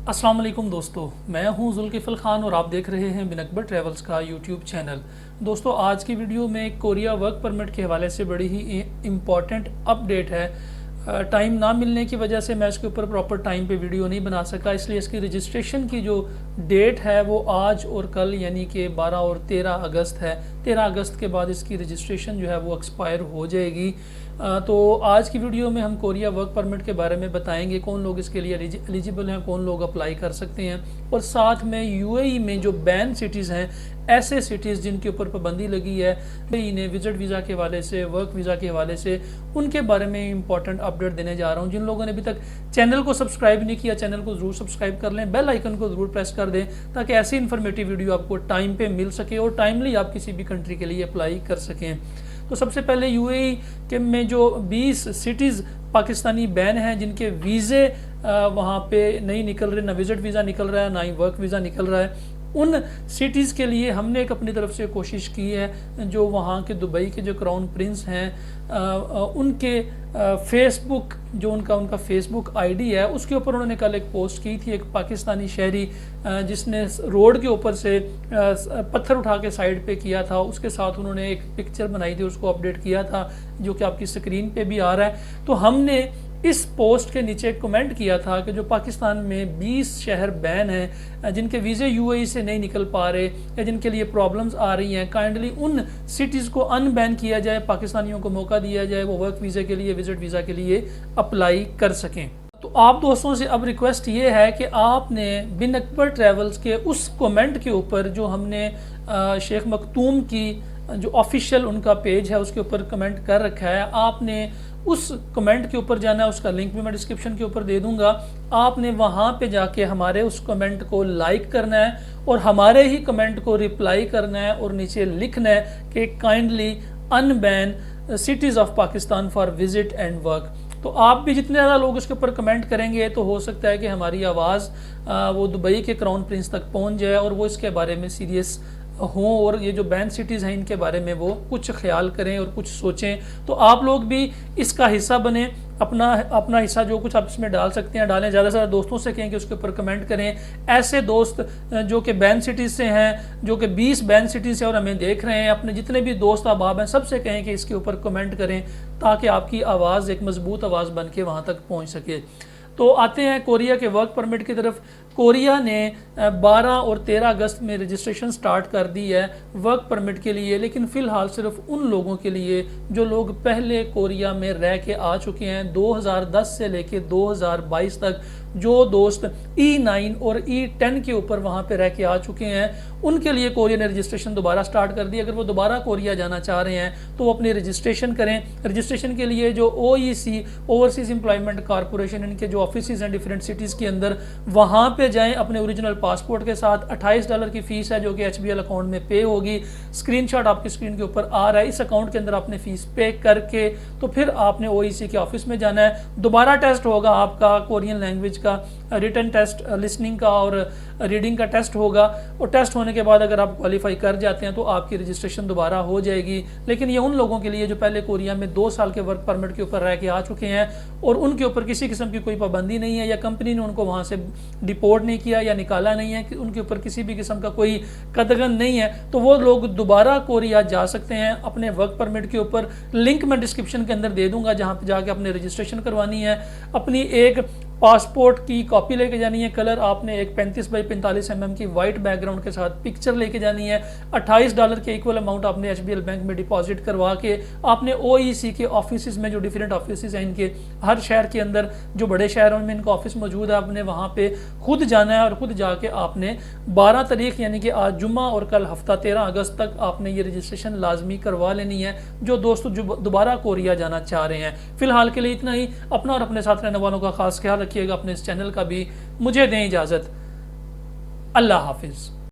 अस्सलाम वालेकुम दोस्तों, मैं हूं जुल्किफल खान और आप देख रहे हैं बिन अकबर ट्रैवल्स का यूट्यूब चैनल। दोस्तों, आज की वीडियो में कोरिया वर्क परमिट के हवाले से बड़ी ही इम्पॉर्टेंट अपडेट है। टाइम ना मिलने की वजह से मैं इसके ऊपर प्रॉपर टाइम पे वीडियो नहीं बना सका, इसलिए इसकी रजिस्ट्रेशन की जो डेट है वो आज और कल यानी कि 12 और 13 अगस्त है। 13 अगस्त के बाद इसकी रजिस्ट्रेशन जो है वो एक्सपायर हो जाएगी। तो आज की वीडियो में हम कोरिया वर्क परमिट के बारे में बताएंगे, कौन लोग इसके लिए एलिजिबल हैं, कौन लोग अप्लाई कर सकते हैं, और साथ में यूएई में जो बैन सिटीज़ हैं, ऐसे सिटीज़ जिनके ऊपर पाबंदी लगी है इन्हें विजिट वीज़ा के हवाले से, वर्क वीज़ा के हवाले से, उनके बारे में इंपॉर्टेंट अपडेट देने जा रहा हूं। जिन लोगों ने अभी तक चैनल को सब्सक्राइब नहीं किया, चैनल को ज़रूर सब्सक्राइब कर लें, बेल आइकन को ज़रूर प्रेस कर दें ताकि ऐसी इन्फॉर्मेटिव वीडियो आपको टाइम पे मिल सके और टाइमली आप किसी भी कंट्री के लिए अप्लाई कर सकें। तो सबसे पहले यूएई के में जो 20 सिटीज़ पाकिस्तानी बैन हैं, जिनके वीज़े वहाँ पे नहीं निकल रहे, ना विजिट वीज़ा निकल रहा है ना ही वर्क वीज़ा निकल रहा है, उन सिटीज़ के लिए हमने एक अपनी तरफ से कोशिश की है। जो वहाँ के दुबई के जो क्राउन प्रिंस हैं उनके फेसबुक जो उनका फेसबुक आईडी है उसके ऊपर उन्होंने कल एक पोस्ट की थी। एक पाकिस्तानी शहरी जिसने रोड के ऊपर से पत्थर उठा के साइड पे किया था, उसके साथ उन्होंने एक पिक्चर बनाई थी, उसको अपडेट किया था जो कि आपकी स्क्रीन पे भी आ रहा है। तो हमने इस पोस्ट के नीचे कमेंट किया था कि जो पाकिस्तान में 20 शहर बैन हैं, जिनके वीज़े यूएई से नहीं निकल पा रहे या जिनके लिए प्रॉब्लम्स आ रही हैं, काइंडली उन सिटीज़ को अनबैन किया जाए, पाकिस्तानियों को मौका दिया जाए वो वर्क वीज़े के लिए, विजिट वीज़ा के लिए अप्लाई कर सकें। तो आप दोस्तों से अब रिक्वेस्ट ये है कि आपने बिन अकबर ट्रैवल्स के उस कमेंट के ऊपर जो हमने शेख मखतूम की जो ऑफिशियल उनका पेज है उसके ऊपर कमेंट कर रखा है, आपने उस कमेंट के ऊपर जाना है। उसका लिंक भी मैं डिस्क्रिप्शन के ऊपर दे दूंगा। आपने वहाँ पे जाके हमारे उस कमेंट को लाइक करना है और हमारे ही कमेंट को रिप्लाई करना है और नीचे लिखना है कि kindly unban cities of Pakistan for visit and work. तो आप भी जितने ज़्यादा लोग इसके ऊपर कमेंट करेंगे तो हो सकता है कि हमारी आवाज़ वो दुबई के क्राउन प्रिंस तक पहुँच जाए और वो इसके बारे में सीरियस हों और ये जो बैन सिटीज़ हैं इनके बारे में वो कुछ ख्याल करें और कुछ सोचें। तो आप लोग भी इसका हिस्सा बने, अपना हिस्सा जो कुछ आप इसमें डाल सकते हैं डालें। ज़्यादा से ज़्यादा दोस्तों से कहें कि उसके ऊपर कमेंट करें। ऐसे दोस्त जो कि बैन सिटीज़ से हैं, जो कि 20 बैन सिटीज़ से और हमें देख रहे हैं, अपने जितने भी दोस्त अहबाब हैं सबसे कहें कि इसके ऊपर कमेंट करें ताकि आपकी आवाज़ एक मजबूत आवाज़ बन के वहाँ तक पहुँच सके। तो आते हैं कोरिया के वर्क परमिट की तरफ। कोरिया ने 12 और 13 अगस्त में रजिस्ट्रेशन स्टार्ट कर दी है वर्क परमिट के लिए, लेकिन फ़िलहाल सिर्फ उन लोगों के लिए जो लोग पहले कोरिया में रह के आ चुके हैं 2010 से लेके 2022 तक। जो दोस्त E9 और E10 के ऊपर वहाँ पे रह के आ चुके हैं उनके लिए कोरिया ने रजिस्ट्रेशन दोबारा स्टार्ट कर दी। अगर वो दोबारा कोरिया जाना चाह रहे हैं तो वो अपनी रजिस्ट्रेशन करें। रजिस्ट्रेशन के लिए जो OEC ओवरसीज़ एम्प्लॉयमेंट कॉरपोरेशन इनके जो ऑफिस हैं डिफरेंट सिटीज़ के अंदर, वहाँ पे जाएं अपने ओरिजिनल पासपोर्ट के साथ। $28 की फ़ीस है जो कि HBL अकाउंट में पे होगी। स्क्रीनशॉट आपकी स्क्रीन के ऊपर आ रहा है। इस अकाउंट के अंदर आपने फ़ीस पे करके तो फिर आपने OEC के ऑफिस में जाना है। दोबारा टेस्ट होगा आपका कोरियन लैंग्वेज का, रिटन टेस्ट, लिसनिंग का और रीडिंग का टेस्ट होगा, और टेस्ट होने के बाद अगर आप क्वालिफाई कर जाते हैं तो आपकी रजिस्ट्रेशन दोबारा हो जाएगी। लेकिन ये उन लोगों के लिए जो पहले कोरिया में 2 साल के वर्क परमिट के ऊपर रह के आ चुके हैं और उनके ऊपर किसी किस्म की कोई पाबंदी नहीं है या कंपनी ने उनको वहाँ से डिपोर्ट नहीं किया या निकाला नहीं है, कि उनके ऊपर किसी भी किस्म का कोई कदगन नहीं है, तो वो लोग दोबारा कोरिया जा सकते हैं अपने वर्क परमिट के ऊपर। लिंक मैं डिस्क्रिप्शन के अंदर दे दूंगा जहाँ पर जाके अपने रजिस्ट्रेशन करवानी है। अपनी एक पासपोर्ट की कॉपी लेके जानी है, कलर आपने एक 35 बाई 45 mm की वाइट बैकग्राउंड के साथ पिक्चर लेके जानी है। $28 के इक्वल अमाउंट आपने HBL बैंक में डिपॉजिट करवा के आपने OEC के ऑफिस में, जो डिफरेंट ऑफिस हैं इनके हर शहर के अंदर, जो बड़े शहरों में इनका ऑफिस मौजूद है, आपने वहाँ पे खुद जाना है और खुद जाके आपने 12 तारीख यानी कि आज जुम्मा और कल हफ्ता 13 अगस्त तक आपने ये रजिस्ट्रेशन लाजमी करवा लेनी है जो दोस्त जो दोबारा कोरिया जाना चाह रहे हैं। फिलहाल के लिए इतना ही। अपना और अपने साथ रहने वालों का खास ख्याल रखिएगा, अपने इस चैनल का भी। मुझे दें इजाज़त। अल्लाह हाफिज़।